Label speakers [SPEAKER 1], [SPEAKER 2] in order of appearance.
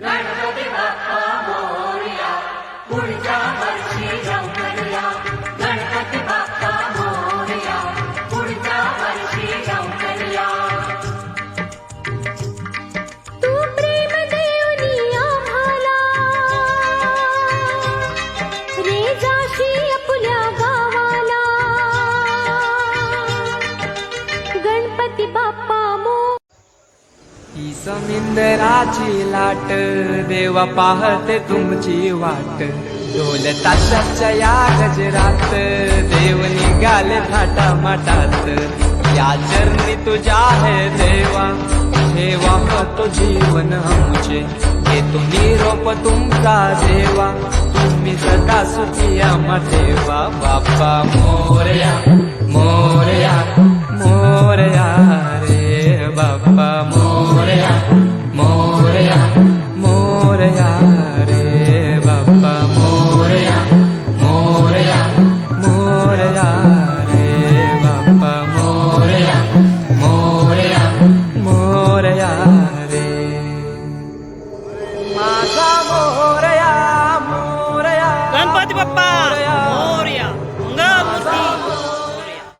[SPEAKER 1] गणपती बाप्पा मोरया, पुढच्या वर्षी लवकरया. गणपती बाप्पा मोरया, पुढच्या वर्षी लवकरया.
[SPEAKER 2] तू प्रेम देऊनी आम्हाला रे जाशी आपल्या गावाला. गणपती बाप्पा
[SPEAKER 3] ही समिंदराची लाट देवा पाहते तुमची वाट. ढोल ताशाच्या या गजरात देव निघाले थाटामाटात. या चरणी तुझ्या है देवा ठेवा तो जीवन आमचे. घेतो निरोप तुमचा देवा तुम्ही सदा सुखी आम्हा ठेवा. बाप्पा मोरया मोरया मोरया रे बाप्पा मोरया मोरया मोरया रे बाप्पा मोरया मोरया मोरया रे बाप्पा मोरया मोरया मोरया रे माझा मोरया मोरया.
[SPEAKER 4] गणपती बाप्पा